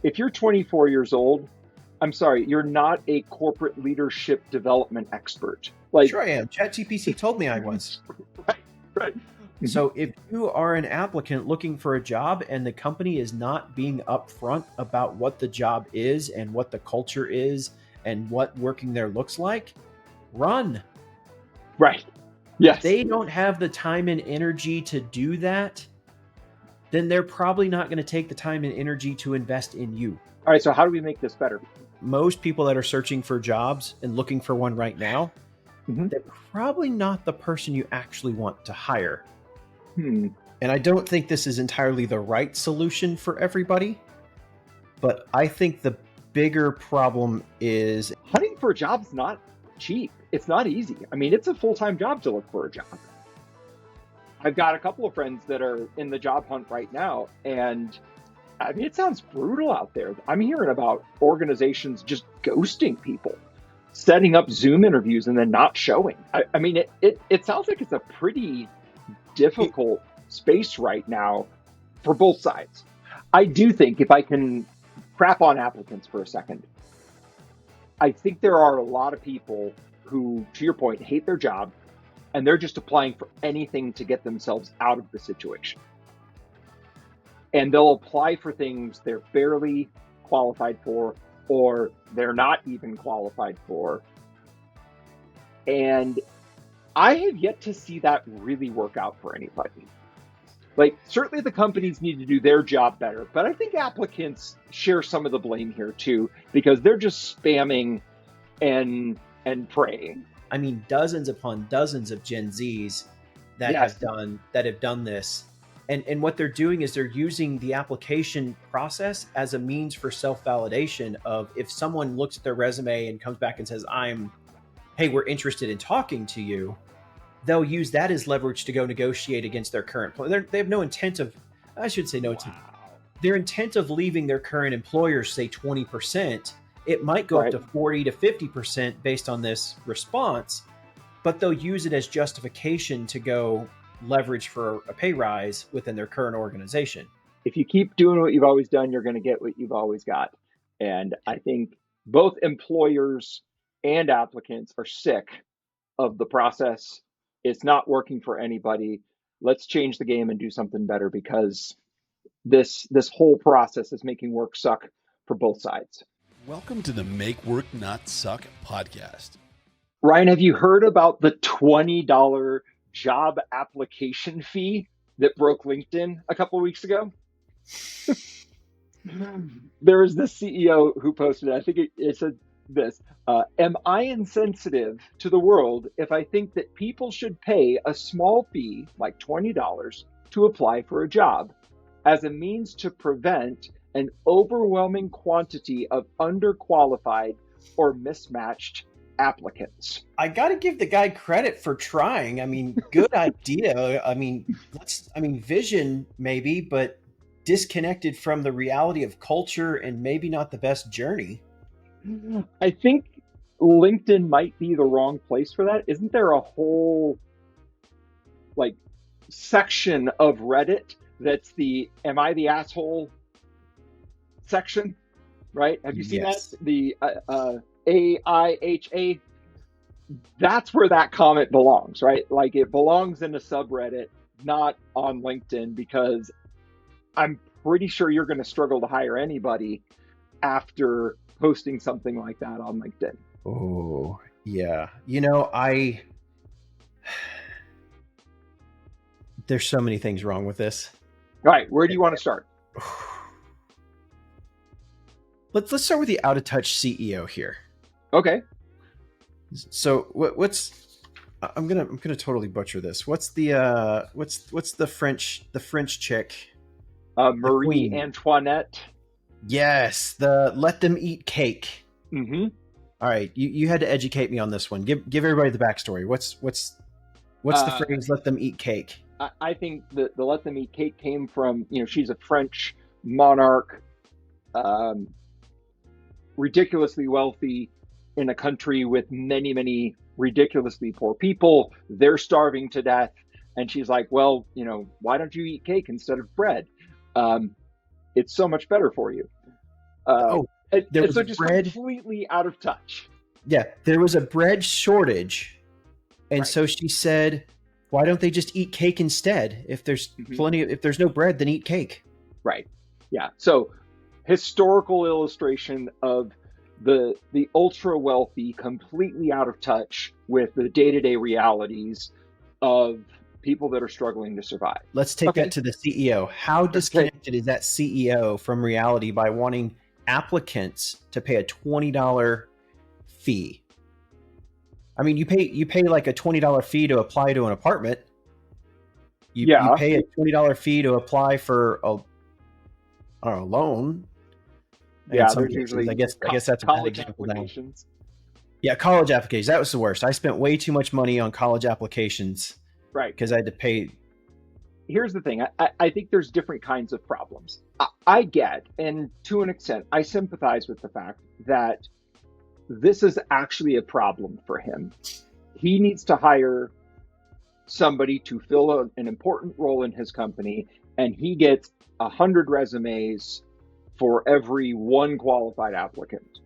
If you're 24 years old, I'm sorry, you're not a corporate leadership development expert. Like, Sure I am. ChatGPT told me I was. right, right. Mhm. So if you are an applicant looking for a job and the company is not being upfront about what the job is and what the culture is and what working there looks like, run. Right. If Yes. they don't have the time and energy to do that, then they're probably not going to take the time and energy to invest in you. All right. So how do we make this better? Most people that are searching for jobs and looking for one right now, Mhm. they're probably not the person you actually want to hire. Hmm. And I don't think this is entirely the right solution for everybody, but I think the bigger problem is Hunting for a job's not cheap. It's not easy. I mean, it's a full-time job to look for a job. I've got a couple of friends that are in the job hunt right now, and I mean, it sounds brutal out there. I'm hearing about organizations just ghosting people, setting up Zoom interviews and then not showing. I mean, it sounds like it's a pretty difficult space right now for both sides. I do think, if I can crap on applicants for a second, I think there are a lot of people who, to your point, hate their job and they're just applying for anything to get themselves out of the situation. And they'll apply for things they're barely qualified for or they're not even qualified for. And I have yet to see that really work out for anybody. Like, certainly the companies need to do their job better, but I think applicants share some of the blame here too, because they're just spamming and praying. I mean, dozens upon dozens of Gen Zs that Yes. have done this. And what they're doing is they're using the application process as a means for self-validation of if someone looks at their resume and comes back and says, hey, we're interested in talking to you, they'll use that as leverage to go negotiate against their current employer. They have no intent of, I should say no intent. Their intent of leaving their current employer, say 20%, it might go Right. up to 40 to 50% based on this response, but they'll use it as justification to go leverage for a pay rise within their current organization. If you keep doing what you've always done, you're going to get what you've always got. And I think both employers and applicants are sick of the process. It's not working for anybody. Let's change the game and do something better, because this whole process is making work suck for both sides. Welcome to the Make Work Not Suck podcast. Ryan, have you heard about the $20 job application fee that broke LinkedIn a couple of weeks ago? There was this CEO who posted, I think it said this, am I insensitive to the world if I think that people should pay a small fee, like $20, to apply for a job as a means to prevent an overwhelming quantity of underqualified or mismatched applicants? I got to give the guy credit for trying. I mean, good idea. Vision maybe, but disconnected from the reality of culture and maybe not the best journey. I think LinkedIn might be the wrong place for that. Isn't there a whole like section of Reddit that's the "Am I the asshole?" section? Right? Have you seen Yes. that? The AIHA. That's where that comment belongs, right? Like, it belongs in a subreddit, not on LinkedIn, because I'm pretty sure you're going to struggle to hire anybody after posting something like that on LinkedIn. Oh, yeah. There's so many things wrong with this. All right, where do you want to start? Let's start with the out of touch CEO here. Okay. So I'm gonna totally butcher this. What's the French chick? Marie Antoinette. Yes, the let them eat cake. Mm-hmm. All right, you had to educate me on this one. Give everybody the backstory. What's the phrase "let them eat cake"? I think the let them eat cake came from, she's a French monarch, ridiculously wealthy in a country with many, many ridiculously poor people. They're starving to death. And she's like, well, why don't you eat cake instead of bread? It's so much better for you. Oh, there And was so a just bread. completely out of touch. Yeah, there was a bread shortage, and Right. so she said, "Why don't they just eat cake instead? If there's if there's no bread, then eat cake." Right. Yeah. So historical illustration of the ultra wealthy completely out of touch with the day-to-day realities of people that are struggling to survive. Let's take Okay. that to the CEO. How Okay. disconnected is that CEO from reality by wanting applicants to pay a $20 fee? I mean, you pay like a $20 fee to apply to an apartment. You Yeah. pay a $20 fee to apply for a loan. Yeah. Some There's places, usually I guess that's a bad college example now. applications. Yeah, college applications. That was the worst. I spent way too much money on college applications Right. because I had to pay. Here's the thing. I think there's different kinds of problems. I get, and to an extent, I sympathize with the fact that this is actually a problem for him. He needs to hire somebody to fill an important role in his company, and he gets 100 resumes for every one qualified applicant,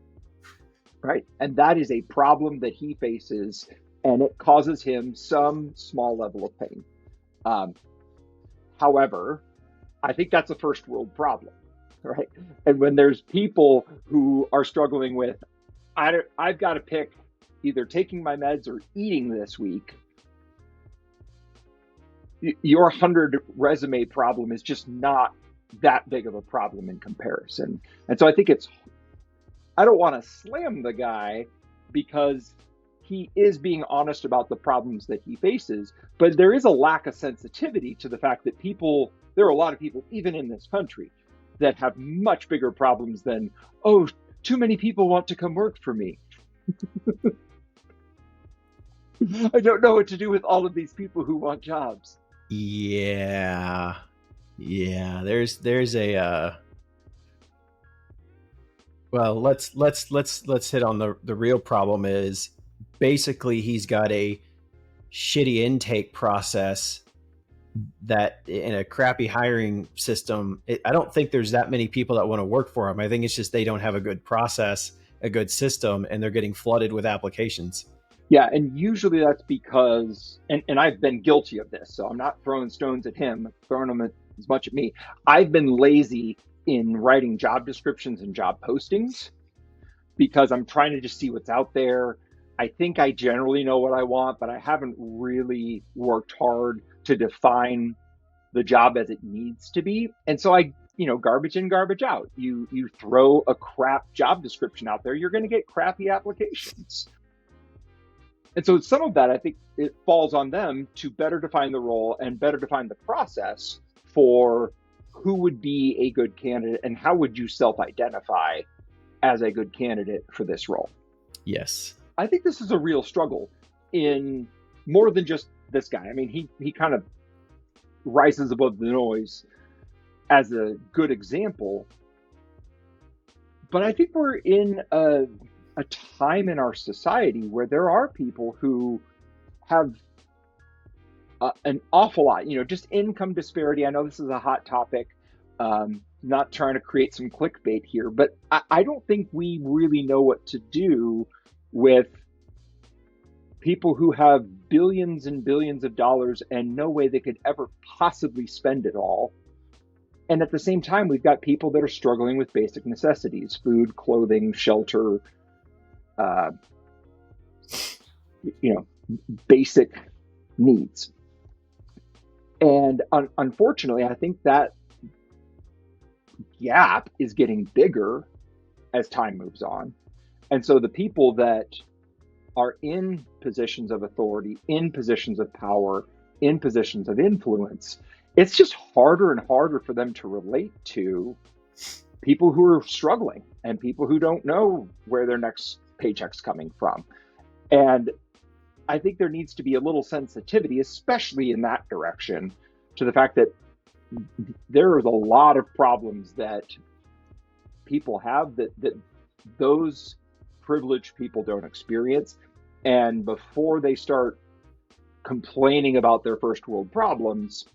right? And that is a problem that he faces, and it causes him some small level of pain. However, I think that's a first world problem, right? And when there's people who are struggling with, I've got to pick either taking my meds or eating this week, your 100 resume problem is just not that big of a problem in comparison. And so I think I don't want to slam the guy because he is being honest about the problems that he faces, but there is a lack of sensitivity to the fact that there are a lot of people, even in this country, that have much bigger problems than, oh, too many people want to come work for me. I don't know what to do with all of these people who want jobs. Yeah. There's a well, let's hit on the real problem is basically he's got a shitty intake process that in a crappy hiring system. I don't think there's that many people that want to work for him. I think it's just they don't have a good process, a good system, and they're getting flooded with applications. Yeah, and usually that's because, and I've been guilty of this, so I'm not throwing stones at him, I'm throwing them as much at me. I've been lazy in writing job descriptions and job postings because I'm trying to just see what's out there. I think I generally know what I want, but I haven't really worked hard to define the job as it needs to be. And so garbage in, garbage out. You throw a crap job description out there, you're going to get crappy applications. And so some of that, I think it falls on them to better define the role and better define the process for who would be a good candidate and how would you self-identify as a good candidate for this role. Yes. I think this is a real struggle in more than just this guy. I mean, he kind of rises above the noise as a good example. But I think we're in a time in our society where there are people who have an awful lot, just income disparity. I know this is a hot topic, not trying to create some clickbait here, but I don't think we really know what to do with people who have billions and billions of dollars and no way they could ever possibly spend it all. And at the same time, we've got people that are struggling with basic necessities, food, clothing, shelter, basic needs. And unfortunately, I think that gap is getting bigger as time moves on. And so the people that are in positions of authority, in positions of power, in positions of influence, it's just harder and harder for them to relate to people who are struggling and people who don't know where their next paycheck's coming from. And I think there needs to be a little sensitivity, especially in that direction, to the fact that there is a lot of problems that people have that those privileged people don't experience. And before they start complaining about their first world problems,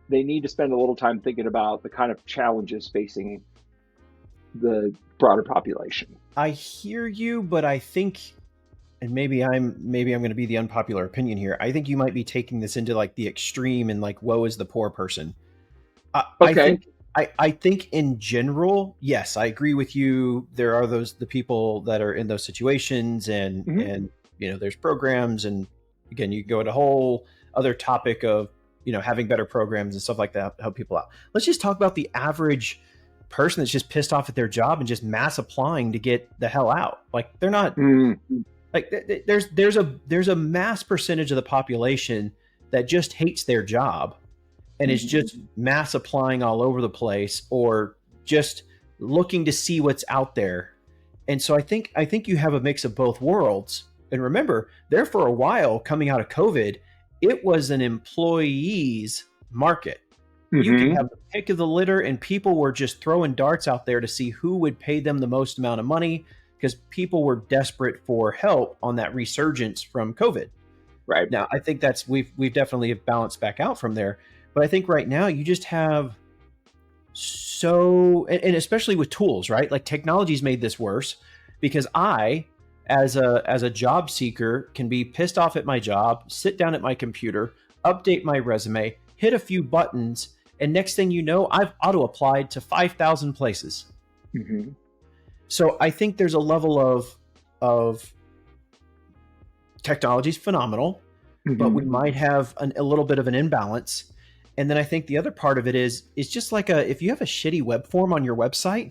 they need to spend a little time thinking about the kind of challenges facing the broader population. I hear you, but I think, and maybe I'm going to be the unpopular opinion here. I think you might be taking this into like the extreme and like, woe is the poor person. Okay. I think in general, yes, I agree with you. There are the people that are in those situations, and Mhm. and there's programs, and again, you can go into a whole other topic of having better programs and stuff like that to help people out. Let's just talk about the average person that's just pissed off at their job and just mass applying to get the hell out. Like they're not like there's a mass percentage of the population that just hates their job and is just mass applying all over the place, or just looking to see what's out there. And so I think you have a mix of both worlds. And remember, there for a while coming out of COVID, it was an employee's market. You could have the pick of the litter, and people were just throwing darts out there to see who would pay them the most amount of money, because people were desperate for help on that resurgence from COVID. Right. Now, I think we've definitely balanced back out from there. But I think right now you just have and especially with tools, right? Like technology's made this worse, because I, as a job seeker, can be pissed off at my job, sit down at my computer, update my resume, hit a few buttons, and next thing you know, I've auto applied to 5,000 places. Mm-hmm. So I think there's a level of technology's phenomenal, but we might have a little bit of an imbalance. And then I think the other part of it is just like if you have a shitty web form on your website,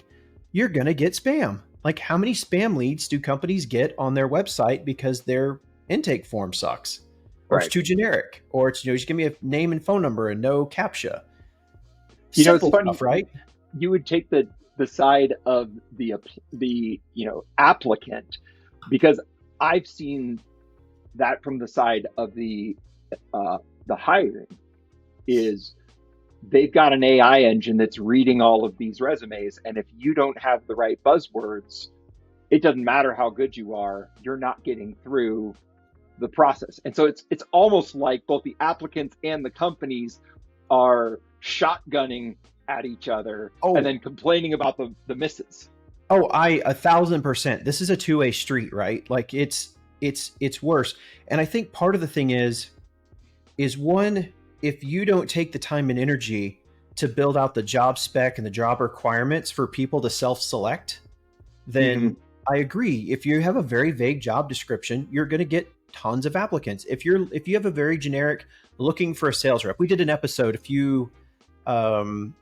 you're going to get spam. Like, how many spam leads do companies get on their website because their intake form sucks, or it's too generic, or it's, just give me a name and phone number and no CAPTCHA. Simple it's funny, stuff, right? You would take the side of the applicant, because I've seen that from the side of the hiring. Is they've got an AI engine that's reading all of these resumes, and if you don't have the right buzzwords, it doesn't matter how good you are, you're not getting through the process. And so it's almost like both the applicants and the companies are shotgunning at each other and then complaining about the misses. Oh, 1,000%. This is a two-way street, right? Like it's worse. And I think part of the thing is one, if you don't take the time and energy to build out the job spec and the job requirements for people to self-select, then I agree. If you have a very vague job description, you're going to get tons of applicants. If you have a very generic looking for a sales rep, we did an episode a few months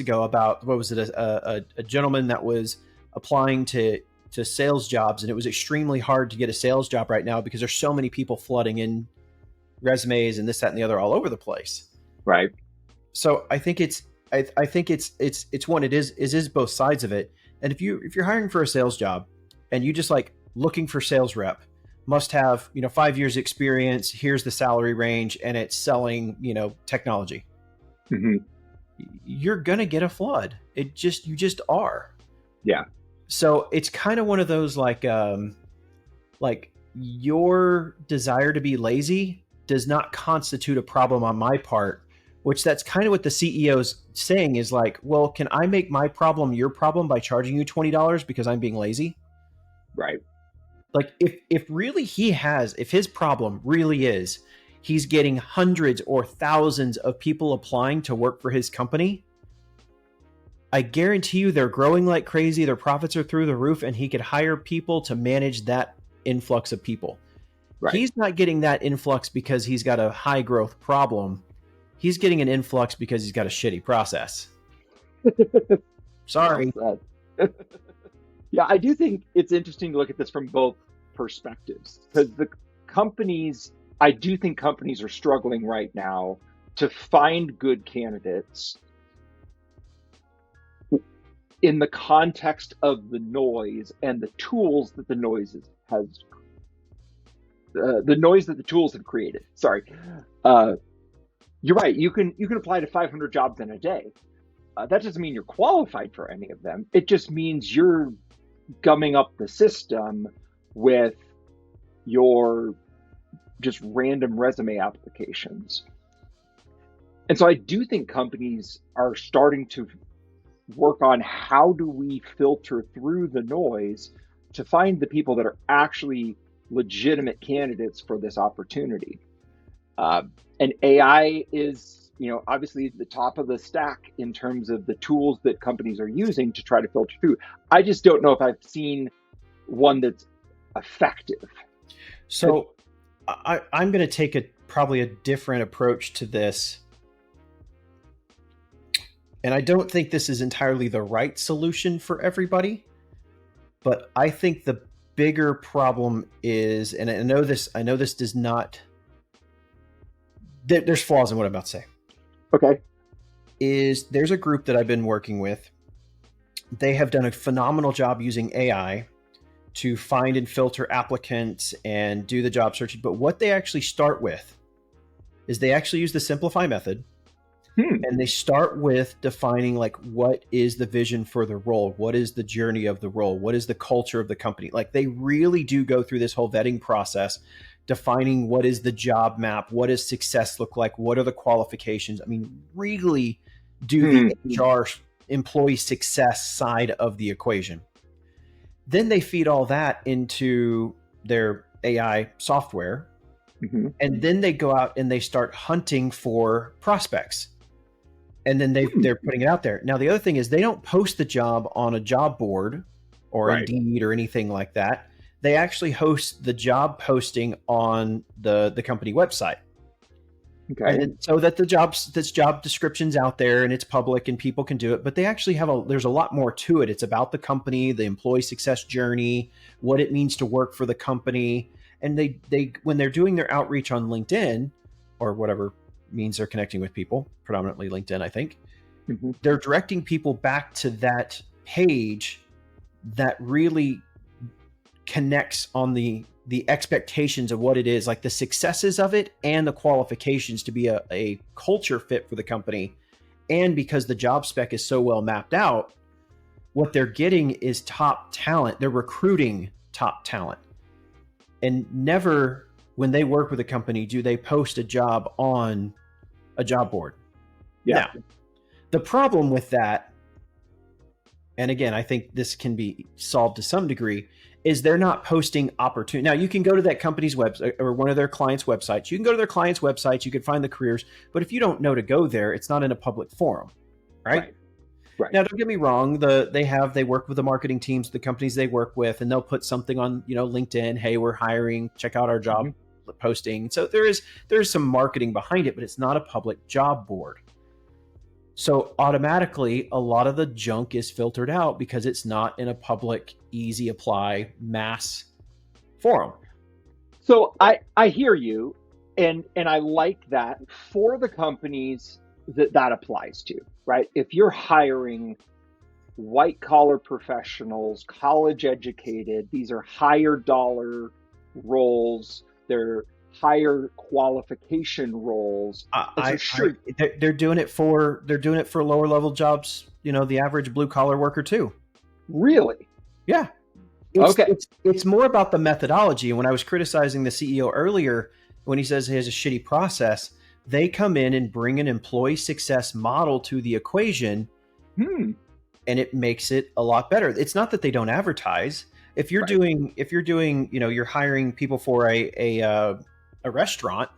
ago about, what was it, a gentleman that was applying to sales jobs, and it was extremely hard to get a sales job right now because there's so many people flooding in resumes and this, that, and the other all over the place. Right. So I think it's one, it is both sides of it. And if you're hiring for a sales job and you just like looking for sales rep, must have 5 years experience, here's the salary range, and it's selling technology, you're gonna get a flood. You just are. Yeah. So it's kind of one of those like your desire to be lazy does not constitute a problem on my part, which that's kind of what the CEO's saying is like, well, can I make my problem your problem by charging you $20 because I'm being lazy? Right. Like if his problem really is he's getting hundreds or thousands of people applying to work for his company, I guarantee you they're growing like crazy. Their profits are through the roof, and he could hire people to manage that influx of people. Right. He's not getting that influx because he's got a high growth problem. He's getting an influx because he's got a shitty process. Sorry. Yeah, I do think it's interesting to look at this from both perspectives, because I do think companies are struggling right now to find good candidates in the context of the noise and the tools that the noise that the tools have created. Sorry. You're right. You can apply to 500 jobs in a day. That doesn't mean you're qualified for any of them. It just means you're gumming up the system with your just random resume applications. And so I do think companies are starting to work on how do we filter through the noise to find the people that are actually legitimate candidates for this opportunity. And AI is, obviously the top of the stack in terms of the tools that companies are using to try to filter through. I just don't know if I've seen one that's effective. So I'm going to take probably a different approach to this. And I don't think this is entirely the right solution for everybody, but I think the bigger problem is, and I know this does not, there's flaws in what I'm about to say. Okay. There's a group that I've been working with. They have done a phenomenal job using AI to find and filter applicants and do the job searching. But what they actually start with is they actually use the Simplify method. And they start with defining like, what is the vision for the role? What is the journey of the role? What is the culture of the company? Like, they really do go through this whole vetting process, defining what is the job map? What does success look like? What are the qualifications? I mean, really do the HR employee success side of the equation. Then they feed all that into their AI software. And then they go out and they start hunting for prospects. And then they're putting it out there. Now, the other thing is they don't post the job on a job board or Indeed or anything like that. They actually host the job posting on the company website. Okay. And so that this job description's out there and it's public and people can do it, but they actually there's a lot more to it. It's about the company, the employee success journey, what it means to work for the company. And they when they're doing their outreach on LinkedIn or whatever means they're connecting with people, predominantly LinkedIn, I think, they're directing people back to that page that really connects on the expectations of what it is, like the successes of it and the qualifications to be a culture fit for the company. And because the job spec is so well mapped out, what they're getting is top talent. They're recruiting top talent. And never, when they work with a company, do they post a job on a job board. Now, the problem with that, and again, I think this can be solved to some degree, is they're not posting opportunity. Now, you can go to that company's website or one of their clients' websites. You can go to their clients' websites. You can find the careers. But if you don't know to go there, it's not in a public forum, right? Now, don't get me wrong. They work with the marketing teams, the companies they work with, and they'll put something on, LinkedIn. Hey, we're hiring. Check out our job posting. So there is some marketing behind it, but it's not a public job board. So automatically, a lot of the junk is filtered out because it's not in a public, easy apply mass forum. So I hear you, and I like that for the companies that applies to, right? If you're hiring white collar professionals, college educated, these are higher dollar roles, they're higher qualification roles. They're doing it for lower level jobs, the average blue collar worker too. Really? Yeah. It's more about the methodology. And when I was criticizing the CEO earlier, when he says he has a shitty process, they come in and bring an employee success model to the equation, and it makes it a lot better. It's not that they don't advertise. If you're doing, you're hiring people for a restaurant,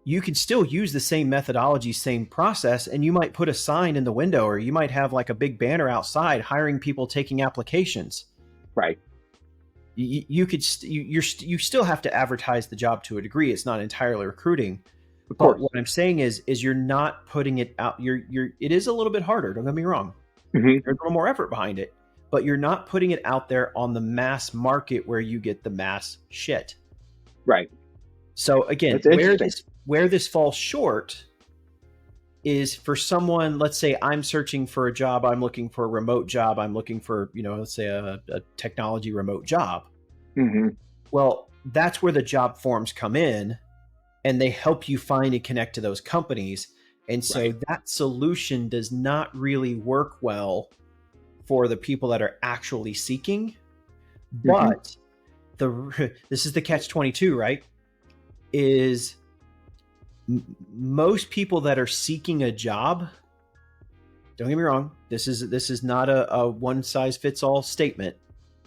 you can still use the same methodology, same process, and you might put a sign in the window, or you might have like a big banner outside hiring people, taking applications. Right. You still have to advertise the job to a degree. It's not entirely recruiting. Of course. But what I'm saying is you're not putting it out. It is a little bit harder. Don't get me wrong. There's a little more effort behind it, but you're not putting it out there on the mass market where you get the mass shit. Right. So again, where this falls short is for someone, let's say I'm searching for a job, I'm looking for a remote job, I'm looking for, let's say a technology remote job. Well, that's where the job forms come in, and they help you find and connect to those companies. And so that solution does not really work well for the people that are actually seeking. But this is the catch-22, right? Most people that are seeking a job don't get me wrong. This is not a one size fits all statement.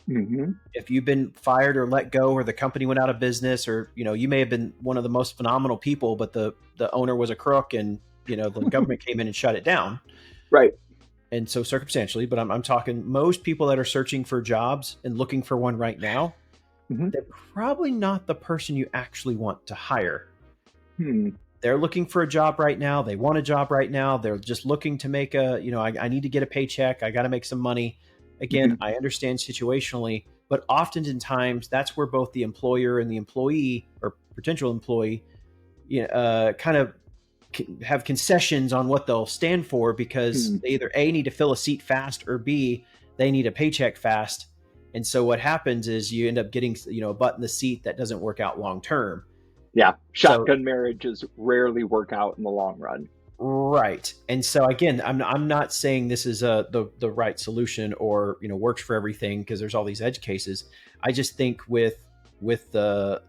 Mm-hmm. If you've been fired or let go, or the company went out of business, or you may have been one of the most phenomenal people, but the owner was a crook, and the government came in and shut it down. Right. And so circumstantially, but I'm talking most people that are searching for jobs and looking for one right now, Mm-hmm. they're probably not the person you actually want to hire. Hmm. They're looking for a job right now. They want a job right now. They're just looking to make I need to get a paycheck. I got to make some money. Again, I understand situationally, but oftentimes that's where both the employer and the employee or potential employee, kind of have concessions on what they'll stand for, because they either A, need to fill a seat fast, or B, they need a paycheck fast. And so what happens is you end up getting, a butt in the seat that doesn't work out long term. Yeah. Shotgun marriages rarely work out in the long run. Right. And so again, I'm not saying this is the right solution or, works for everything, because there's all these edge cases. I just think with the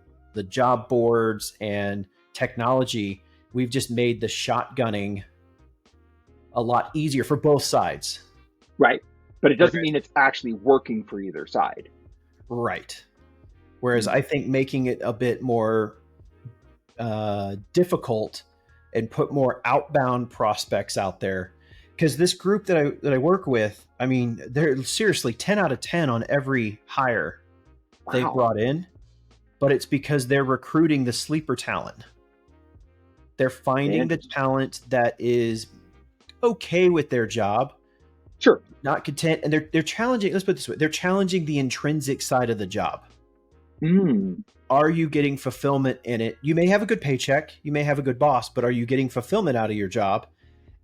job boards and technology, we've just made the shotgunning a lot easier for both sides. Right. But it doesn't mean it's actually working for either side. Right. Whereas I think making it a bit more difficult and put more outbound prospects out there, because this group that I work with, I mean, they're seriously 10 out of 10 on every hire they brought in, but it's because they're recruiting the sleeper talent. They're finding the talent that is okay with their job, sure, not content, and they're challenging. Let's put it this way: they're challenging the intrinsic side of the job. Are you getting fulfillment in it? You may have a good paycheck, you may have a good boss, but are you getting fulfillment out of your job?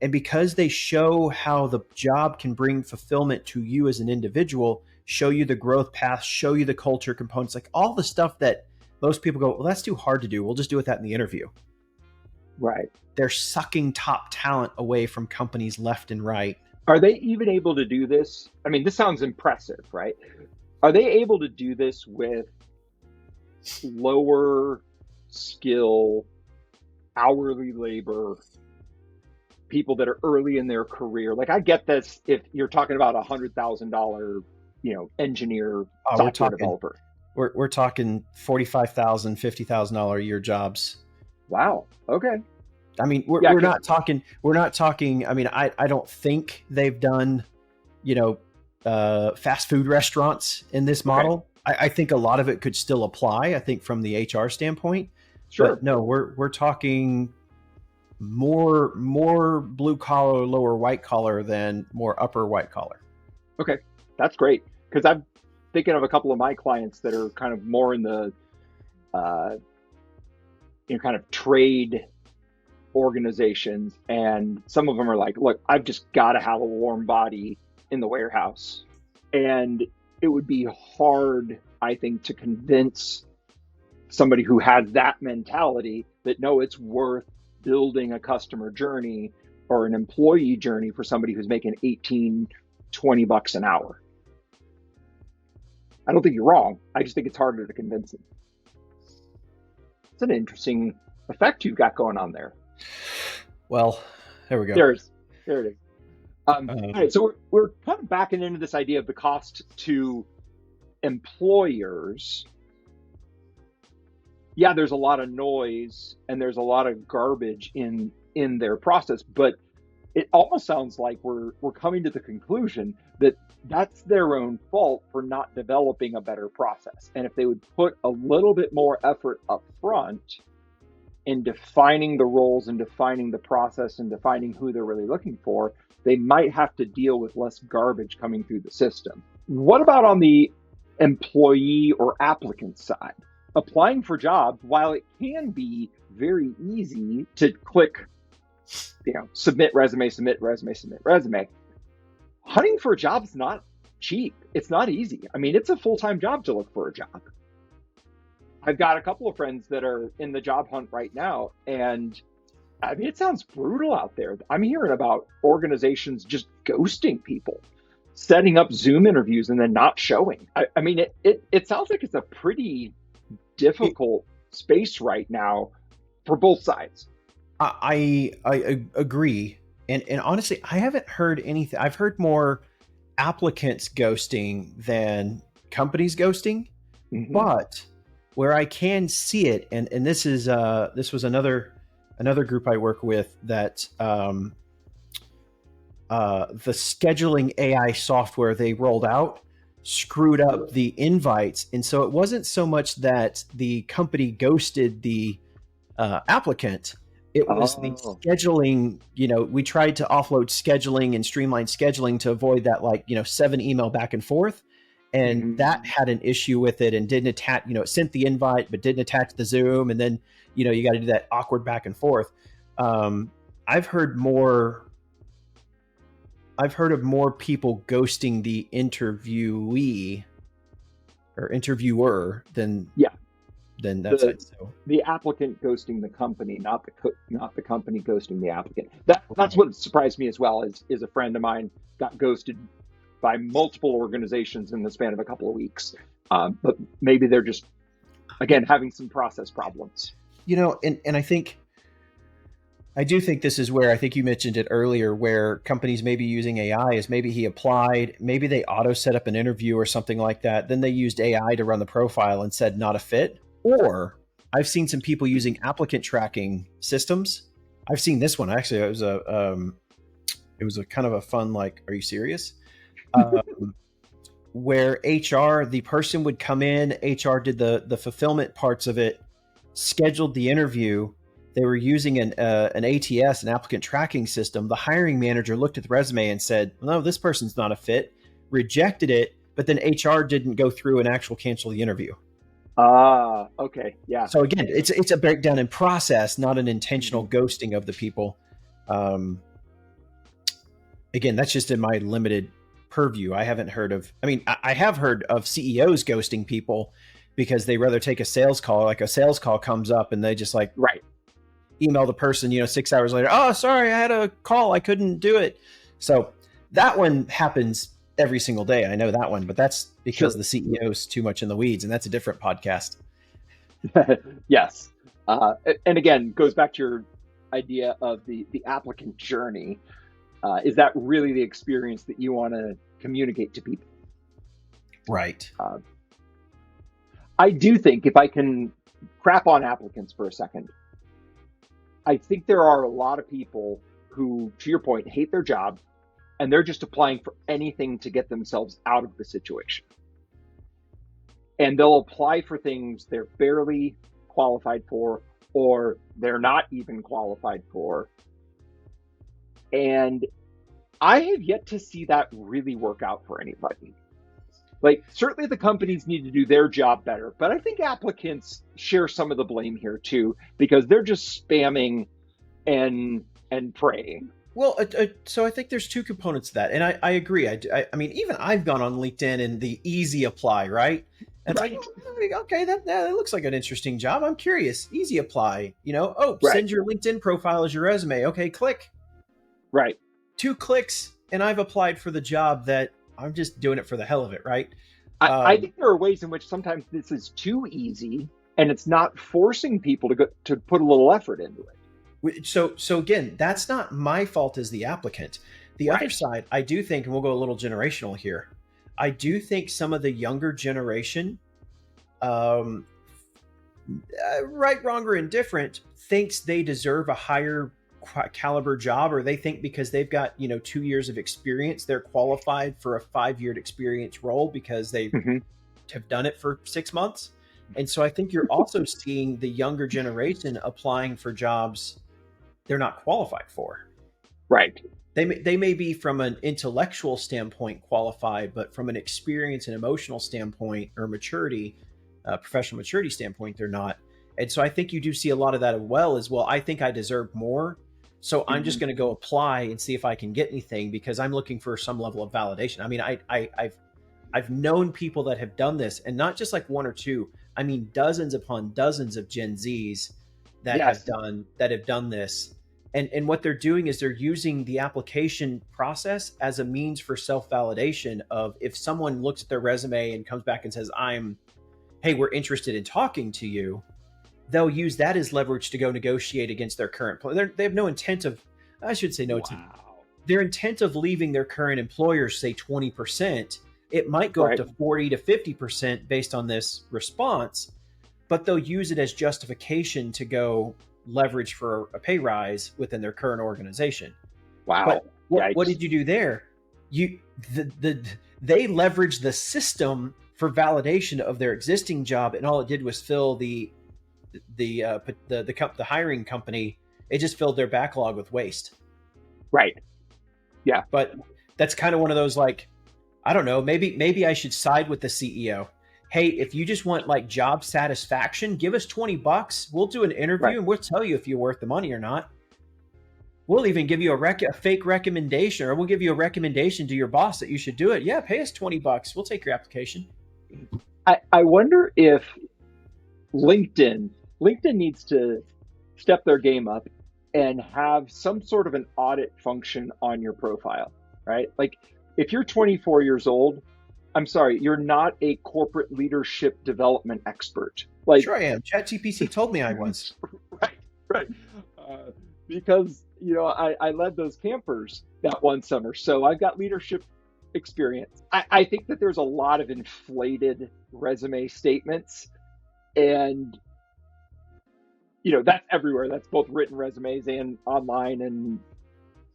And because they show how the job can bring fulfillment to you as an individual, show you the growth path, show you the culture components, like all the stuff that most people go, well, that's too hard to do. We'll just do that in the interview. Right. They're sucking top talent away from companies left and right. Are they even able to do this? I mean, this sounds impressive, right? Are they able to do this with lower skill, hourly labor, people that are early in their career? Like, I get this if you're talking about $100,000, engineer, software developer. We're talking $45,000, $50,000 a year jobs. Wow. Okay. I mean, we're not talking. I mean, I don't think they've done, fast food restaurants in this model. Okay. I think a lot of it could still apply. I think from the HR standpoint. Sure. But no, we're talking more blue collar, lower white collar than more upper white collar. Okay, that's great, because I'm thinking of a couple of my clients that are kind of more in the kind of trade organizations, and some of them are like, look, I've just got to have a warm body in the warehouse, and it would be hard, I think, to convince somebody who has that mentality that no, it's worth building a customer journey or an employee journey for somebody who's making $18-20 an hour. I don't think you're wrong. I just think it's harder to convince them. It's an interesting effect you've got going on there. Well, there we go. There it is. All right, so we're kind of backing into this idea of the cost to employers. Yeah, there's a lot of noise and there's a lot of garbage in their process, but it almost sounds like we're coming to the conclusion that that's their own fault for not developing a better process. And if they would put a little bit more effort up front in defining the roles and defining the process and defining who they're really looking for, they might have to deal with less garbage coming through the system. What about on the employee or applicant side? Applying for jobs, while it can be very easy to click, submit resume, hunting for a job is not cheap. It's not easy. I mean, it's a full-time job to look for a job. I've got a couple of friends that are in the job hunt right now, and I mean, it sounds brutal out there. I'm hearing about organizations just ghosting people, setting up Zoom interviews and then not showing. I mean, it sounds like it's a pretty difficult space right now for both sides. I agree. And honestly, I haven't heard anything. I've heard more applicants ghosting than companies ghosting, but where I can see it, and this is this was another group I work with that the scheduling AI software they rolled out screwed up the invites, and so it wasn't so much that the company ghosted the applicant. It was the scheduling, we tried to offload scheduling and streamline scheduling to avoid that 7 email back and forth. And that had an issue with it and didn't attach, it sent the invite, but didn't attach the Zoom. And then, you got to do that awkward back and forth. I've heard of more people ghosting the interviewee or interviewer than that side. So the applicant ghosting the company, not the company ghosting the applicant. That's what surprised me as well. Is a friend of mine got ghosted by multiple organizations in the span of a couple of weeks, but maybe they're just again having some process problems. And I do think this is where I think you mentioned it earlier, where companies may be using AI is maybe he applied, maybe they auto set up an interview or something like that. Then they used AI to run the profile and said not a fit. Or I've seen some people using applicant tracking systems. I've seen this one actually. It was a kind of a fun, like, are you serious? Where HR, the person would come in, HR did the fulfillment parts of it, scheduled the interview. They were using an ATS, an applicant tracking system. The hiring manager looked at the resume and said, no, this person's not a fit, rejected it, but then HR didn't go through and actually cancel the interview. Okay. Yeah. So again, it's a breakdown in process, not an intentional ghosting of the people. Again, that's just in my limited purview. I haven't heard of, I have heard of CEOs ghosting people because they rather take a sales call, like a sales call comes up and they just email the person, 6 hours later, oh, sorry, I had a call, I couldn't do it. So that one happens every single day. I know that one, but that's because the CEO's too much in the weeds, and that's a different podcast. Yes. And again, goes back to your idea of the applicant journey. Is that really the experience that you want to communicate to people? Right. I do think, if I can crap on applicants for a second, I think there are a lot of people who, to your point, hate their job, and they're just applying for anything to get themselves out of the situation. And they'll apply for things they're barely qualified for, or they're not even qualified for. And I have yet to see that really work out for anybody. Certainly the companies need to do their job better, but I think applicants share some of the blame here too, because they're just spamming and praying. Well, so I think there's two components to that, and I agree. I mean, even I've gone on LinkedIn and the easy apply, right? And Right. Okay, that looks like an interesting job. I'm curious. Easy apply, Right. Send your LinkedIn profile as your resume. Okay, click. Right. 2 clicks, and I've applied for the job that I'm just doing it for the hell of it, right? I think there are ways in which sometimes this is too easy, and it's not forcing people to put a little effort into it. So again, that's not my fault as the applicant. The Right. other side, I do think, and we'll go a little generational here, I do think some of the younger generation, right, wrong, or indifferent, thinks they deserve a higher caliber job, or they think because they've got 2 years of experience, they're qualified for a 5-year experience role because they have done it for 6 months. And so I think you're also seeing the younger generation applying for jobs they're not qualified for. Right. They may be from an intellectual standpoint qualified, but from an experience and emotional standpoint or maturity, professional maturity standpoint, they're not. And so I think you do see a lot of that as well. I think I deserve more, so I'm just going to go apply and see if I can get anything because I'm looking for some level of validation. I mean, I've known people that have done this, and not just like 1 or 2. I mean, dozens upon dozens of Gen Zs that have done this. And what they're doing is they're using the application process as a means for self-validation of, if someone looks at their resume and comes back and says, hey, we're interested in talking to you, they'll use that as leverage to go negotiate against their current plan. They have no intent of I should say no to Wow. their intent of leaving their current employer, say 20%. It might go Right. up to 40 to 50% based on this response, but they'll use it as justification to go leverage for a pay rise within their current organization. Wow. But what Yikes. did you do there? They leveraged the system for validation of their existing job, and all it did was fill the hiring company. It just filled their backlog with waste. Right. But that's kind of one of those, like, I don't know, maybe I should side with the CEO. Hey, if you just want like job satisfaction, give us $20. We'll do an interview Right. and we'll tell you if you're worth the money or not. We'll even give you a fake recommendation, or we'll give you a recommendation to your boss that you should do it. Yeah, pay us $20. We'll take your application. I wonder if LinkedIn needs to step their game up and have some sort of an audit function on your profile, right? Like if you're 24 years old, I'm sorry, you're not a corporate leadership development expert. Like, Sure I am. ChatGPT told me I was. right. Because, I led those campers that one summer. So I've got leadership experience. I think that there's a lot of inflated resume statements, and that's everywhere. That's both written resumes and online and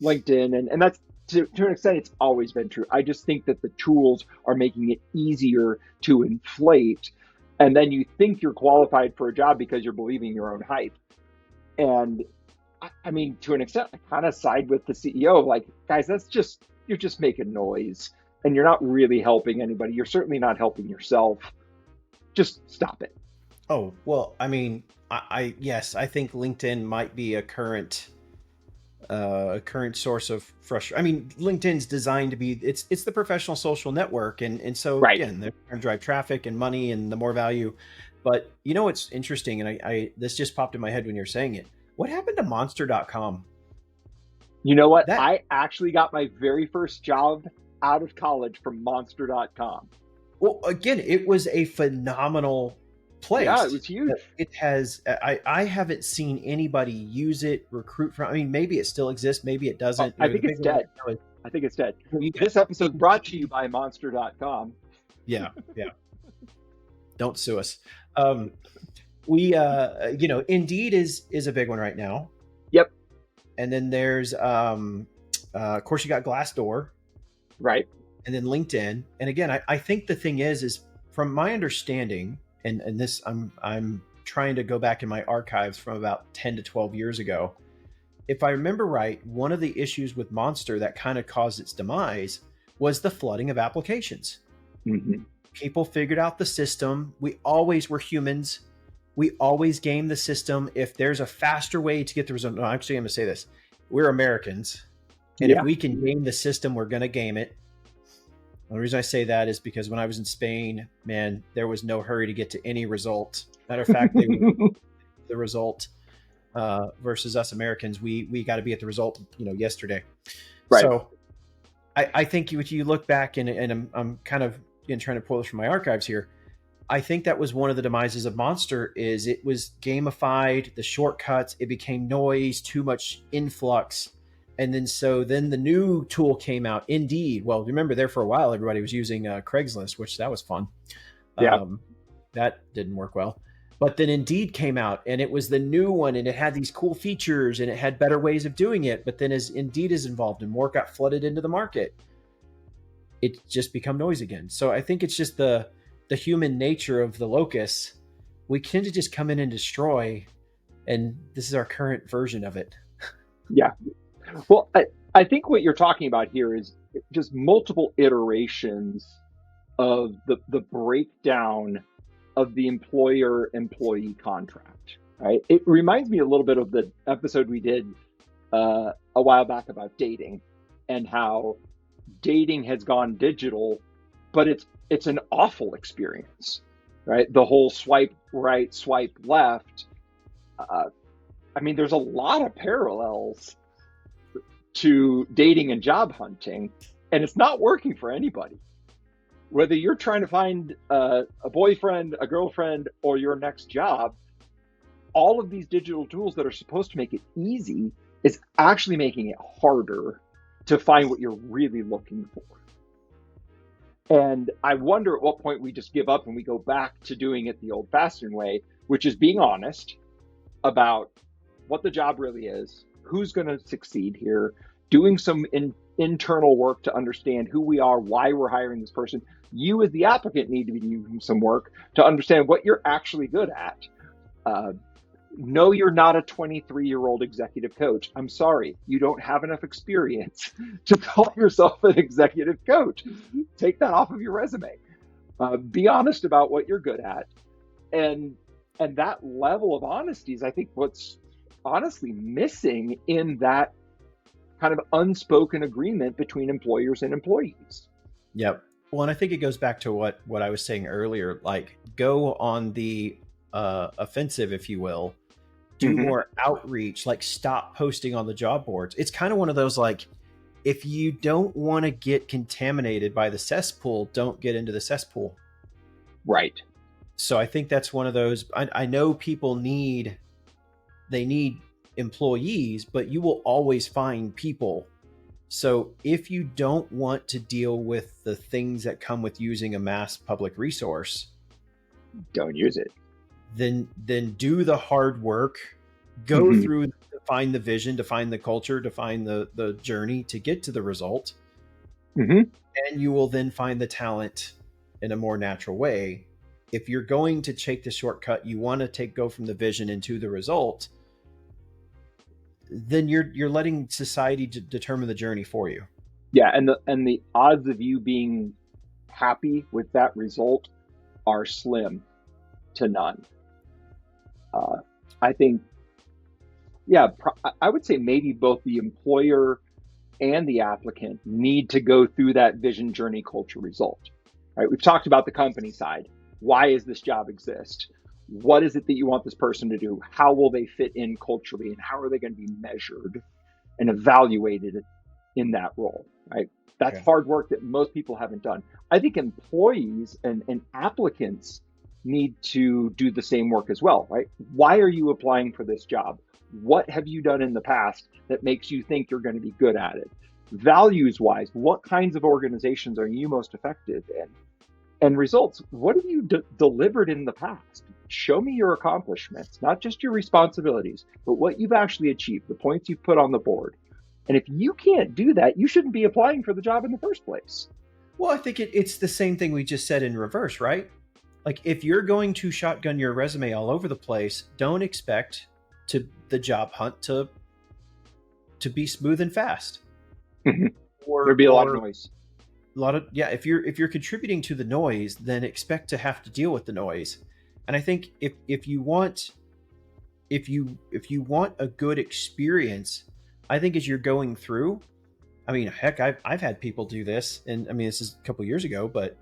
LinkedIn, and that's to an extent it's always been true. I just think that the tools are making it easier to inflate, and then you think you're qualified for a job because you're believing your own hype. And I mean, to an extent, I kind of side with the CEO. Like, guys, you're just making noise, and you're not really helping anybody. You're certainly not helping yourself. Just stop it. Oh, well, I mean, yes, I think LinkedIn might be a current source of frustration. I mean, LinkedIn's designed to be, it's the professional social network, and so Right. again, they're trying to drive traffic and money and the more value. But it's interesting, and I this just popped in my head when you're saying it. What happened to Monster.com? You know what? I actually got my very first job out of college from Monster.com. Well, again, it was a phenomenal place. Yeah, it was huge. It has. I haven't seen anybody use it, recruit from. I mean, maybe it still exists, maybe it doesn't. I think it's dead. I think it's dead. This episode brought to you by Monster.com. Yeah. Don't sue us. Indeed is a big one right now. Yep. And then there's of course you got Glassdoor. Right. And then LinkedIn. And again, I think the thing is from my understanding, and this I'm trying to go back in my archives from about 10 to 12 years ago. If I remember right, one of the issues with Monster that kind of caused its demise was the flooding of applications. Mm-hmm. People figured out the system. We always were humans. We always game the system. If there's a faster way to get the result, no, actually, I'm going to say this. We're Americans. And if we can game the system, we're going to game it. The reason I say that is because when I was in Spain, man, there was no hurry to get to any result. Matter of fact, the result versus us Americans, we got to be at the result, yesterday. Right. So I think if you look back and I'm kind of trying to pull this from my archives here, I think that was one of the demises of Monster. Is it was gamified, the shortcuts, it became noise, too much influx. And then the new tool came out, Indeed. Well, remember there for a while, everybody was using Craigslist, which that was fun. Yeah. That didn't work well. But then Indeed came out, and it was the new one, and it had these cool features, and it had better ways of doing it. But then as Indeed is involved and more got flooded into the market, it's just become noise again. So I think it's just the human nature of the locust. We tend to just come in and destroy, and this is our current version of it. Yeah. Well, I think what you're talking about here is just multiple iterations of the breakdown of the employer-employee contract, right? It reminds me a little bit of the episode we did a while back about dating and how dating has gone digital, but it's an awful experience, right? The whole swipe right, swipe left. There's a lot of parallels to dating and job hunting, and it's not working for anybody. Whether you're trying to find a boyfriend, a girlfriend, or your next job, all of these digital tools that are supposed to make it easy is actually making it harder to find what you're really looking for. And I wonder at what point we just give up and we go back to doing it the old-fashioned way, which is being honest about what the job really is, who's going to succeed here, doing some internal work to understand who we are, why we're hiring this person. You as the applicant need to be doing some work to understand what you're actually good at. No, you're not a 23-year-old executive coach. I'm sorry, you don't have enough experience to call yourself an executive coach. Take that off of your resume. Be honest about what you're good at. And that level of honesty is, I think, what's honestly missing in that kind of unspoken agreement between employers and employees. Yep. Well, and I think it goes back to what I was saying earlier, like go on the offensive, if you will, do more outreach, like stop posting on the job boards. It's kind of one of those, like, if you don't want to get contaminated by the cesspool, don't get into the cesspool. Right. So I think that's one of those, I know people need employees, but you will always find people. So if you don't want to deal with the things that come with using a mass public resource, don't use it. Then do the hard work, go through, define the vision, define the culture, define the journey to get to the result. And you will then find the talent in a more natural way. If you're going to take the shortcut, you want to go from the vision into the result, then you're letting society determine the journey for you. Yeah, and the odds of you being happy with that result are slim to none. I think, I would say maybe both the employer and the applicant need to go through that vision, journey, culture, result. Right? We've talked about the company side. Why does this job exist? What is it that you want this person to do? How will they fit in culturally? And how are they going to be measured and evaluated in that role? Right? That's hard work that most people haven't done. I think employees and applicants need to do the same work as well, right? Why are you applying for this job? What have you done in the past that makes you think you're going to be good at it? Values-wise, what kinds of organizations are you most effective in? And results, what have you delivered in the past? Show me your accomplishments, not just your responsibilities, but what you've actually achieved, the points you've put on the board. And if you can't do that, you shouldn't be applying for the job in the first place. Well, I think it's the same thing we just said in reverse, right? Like, if you're going to shotgun your resume all over the place, don't expect the job hunt to be smooth and fast. There'd be a lot of noise. If you're contributing to the noise, then expect to have to deal with the noise. And I think if you want a good experience, I think as you're going through, I mean, heck, I've had people do this, and I mean, this is a couple of years ago, but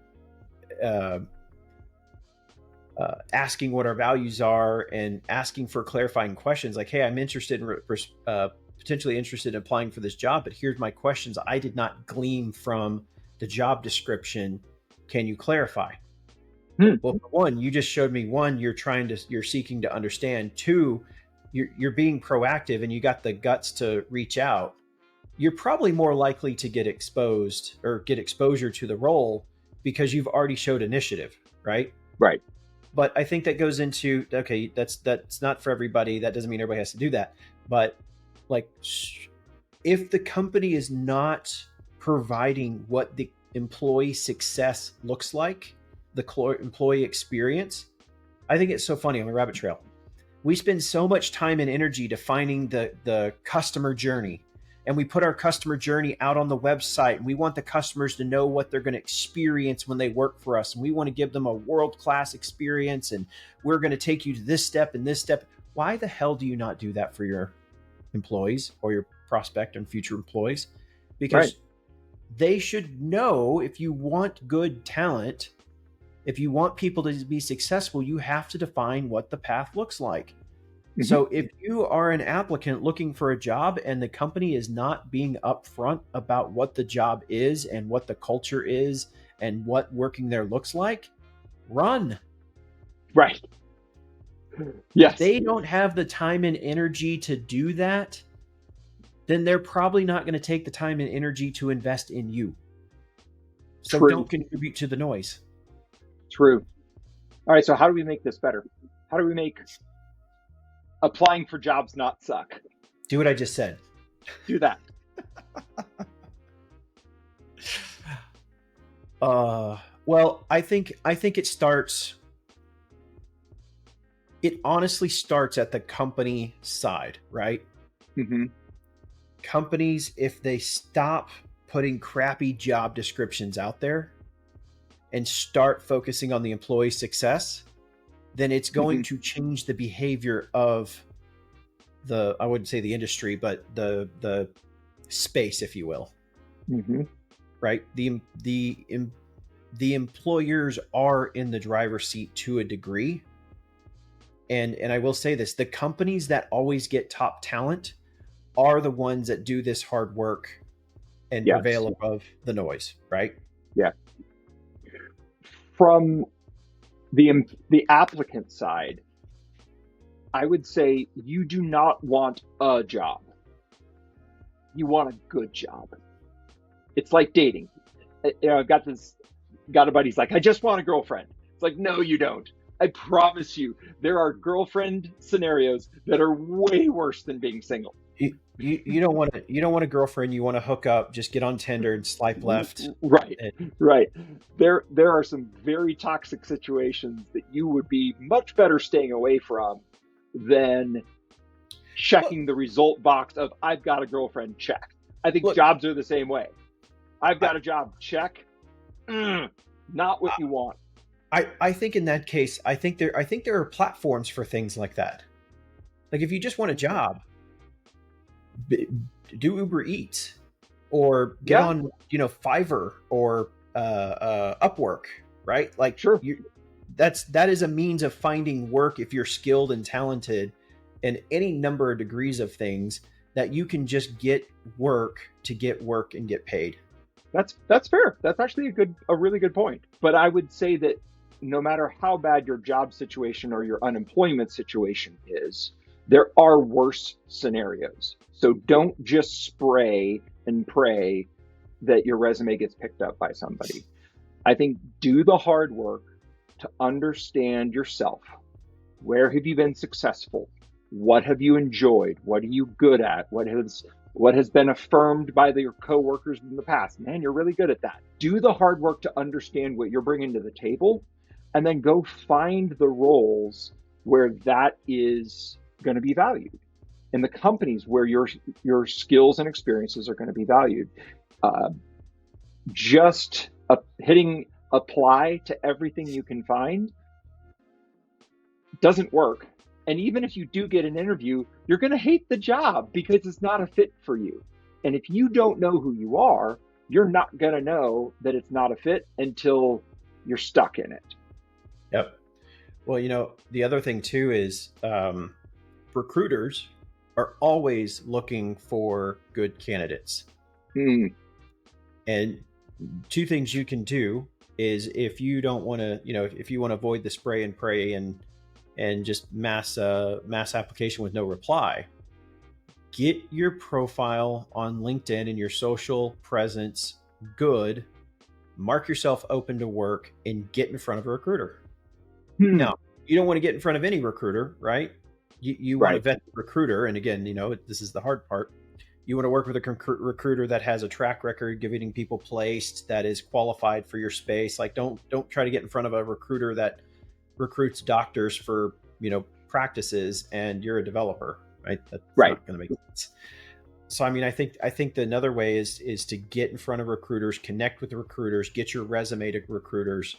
asking what our values are and asking for clarifying questions, like, hey, I'm interested in potentially interested in applying for this job, but here's my questions I did not glean from the job description. Can you clarify? Well, for one, you just showed me, one, you're seeking to understand. Two, you're being proactive and you got the guts to reach out. You're probably more likely to get exposed or get exposure to the role because you've already showed initiative, right? Right. But I think that goes into, okay, that's not for everybody. That doesn't mean everybody has to do that. But like, if the company is not providing what the employee success looks like, the employee experience, I think it's so funny on the rabbit trail. We spend so much time and energy defining the customer journey, and we put our customer journey out on the website, and we want the customers to know what they're going to experience when they work for us. And we want to give them a world-class experience, and we're going to take you to this step and this step. Why the hell do you not do that for your employees or your prospect and future employees? Because they should know, if you want good talent, if you want people to be successful, you have to define what the path looks like. So if you are an applicant looking for a job and the company is not being upfront about what the job is and what the culture is and what working there looks like, run. Right. Yes. If they don't have the time and energy to do that, then they're probably not going to take the time and energy to invest in you. So True. don't contribute to the noise. True. All right. So how do we make this better? How do we make applying for jobs not suck? Do what I just said. Do that. Well, I think it honestly starts at the company side, right? Mm-hmm. Companies, if they stop putting crappy job descriptions out there and start focusing on the employee success, then it's going to change the behavior of I wouldn't say the industry, but the space, if you will. Mm-hmm. Right? The employers are in the driver's seat to a degree. And I will say this, the companies that always get top talent are the ones that do this hard work and prevail above the noise, right? Yeah. From the applicant side, I would say you do not want a job. You want a good job. It's like dating. I've got a buddy, he's like, I just want a girlfriend. It's like, no, you don't. I promise you, there are girlfriend scenarios that are way worse than being single. You don't want a girlfriend. You want to hook up. Just get on Tinder and swipe left. Right. Right. There are some very toxic situations that you would be much better staying away from than checking the result box of I've got a girlfriend, check. I think jobs are the same way. I've got a job, check. Not what you want. I think in that case, I think there are platforms for things like that. Like if you just want a job, do Uber Eats or get on, Fiverr or Upwork, right? Like sure. That is a means of finding work if you're skilled and talented in any number of degrees of things that you can just get work to get work and get paid. That's fair. That's actually a really good point. But I would say that no matter how bad your job situation or your unemployment situation is, there are worse scenarios. So don't just spray and pray that your resume gets picked up by somebody. I think do the hard work to understand yourself. Where have you been successful? What have you enjoyed? What are you good at? What has been affirmed by your coworkers in the past? Man, you're really good at that. Do the hard work to understand what you're bringing to the table, and then go find the roles where that is going to be valued, in the companies where your skills and experiences are going to be valued. Just hitting apply to everything you can find doesn't work. And even if you do get an interview, you're going to hate the job because it's not a fit for you. And if you don't know who you are, you're not going to know that it's not a fit until you're stuck in it. Yep. Well, the other thing too is recruiters are always looking for good candidates. And two things you can do is if you don't want to, if you want to avoid the spray and pray and just mass application with no reply, get your profile on LinkedIn and your social presence good, mark yourself open to work, and get in front of a recruiter. Now, you don't want to get in front of any recruiter, right? You want to vet the recruiter. And again, this is the hard part. You want to work with a recruiter that has a track record getting people placed, that is qualified for your space. Like don't try to get in front of a recruiter that recruits doctors for, practices and you're a developer, right? That's not going to make sense. So, I think another way is to get in front of recruiters, connect with the recruiters, get your resume to recruiters,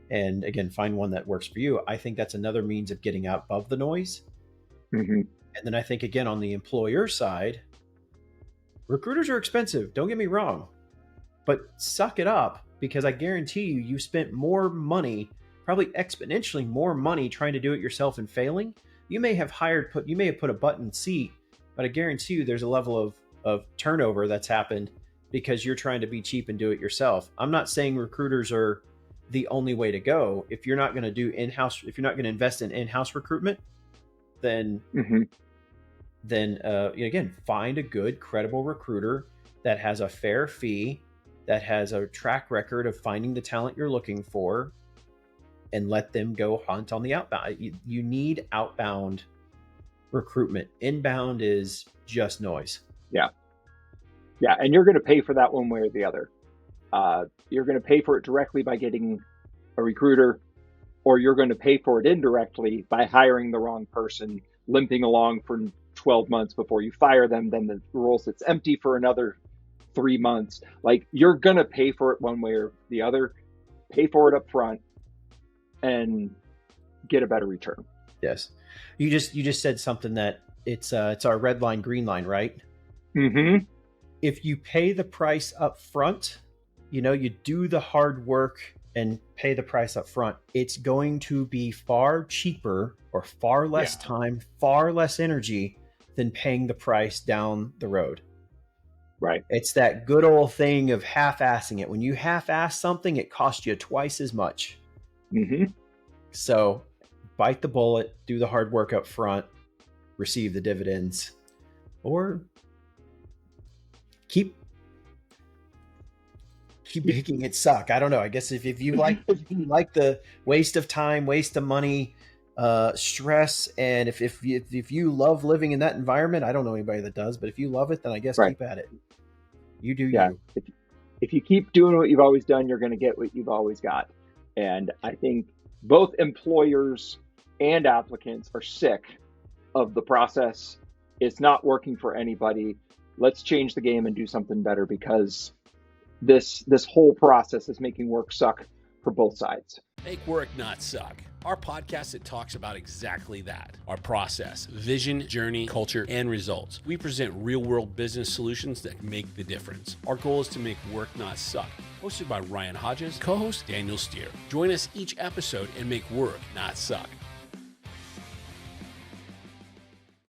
and again, find one that works for you. I think that's another means of getting out above the noise. And then I think, again, on the employer side, recruiters are expensive. Don't get me wrong, but suck it up, because I guarantee you spent more money, probably exponentially more money, trying to do it yourself and failing. You may have put a button seat, but I guarantee you there's a level of turnover that's happened because you're trying to be cheap and do it yourself. I'm not saying recruiters are the only way to go. If you're not going to do if you're not going to invest in in-house recruitment, then then again, find a good, credible recruiter that has a fair fee, that has a track record of finding the talent you're looking for, and let them go hunt on the outbound. You need outbound recruitment. Inbound is just noise. Yeah. And you're going to pay for that one way or the other. You're going to pay for it directly by getting a recruiter, or you're going to pay for it indirectly by hiring the wrong person, limping along for 12 months before you fire them. Then the role sits empty for another 3 months. Like, you're going to pay for it one way or the other. Pay for it up front and get a better return. Yes. You just said something that it's our red line, green line, right? Mm-hmm. If you pay the price up front, you do the hard work and pay the price up front, it's going to be far cheaper or far less time, far less energy than paying the price down the road. Right. It's that good old thing of half-assing it. When you half-ass something, it costs you twice as much. Mm-hmm. So bite the bullet, do the hard work up front, receive the dividends, or keep making it suck. I don't know. I guess if you like the waste of time, waste of money, stress, and if you love living in that environment, I don't know anybody that does, but if you love it, then I guess keep at it. You do you. If you keep doing what you've always done, you're going to get what you've always got. And I think both employers and applicants are sick of the process. It's not working for anybody. Let's change the game and do something better, because this whole process is making work suck for both sides. Make work not suck. Our podcast that talks about exactly that. Our process, vision, journey, culture, and results. We present real-world business solutions that make the difference. Our goal is to make work not suck. Hosted by Ryan Hodges, co-host Daniel Steer. Join us each episode and make work not suck.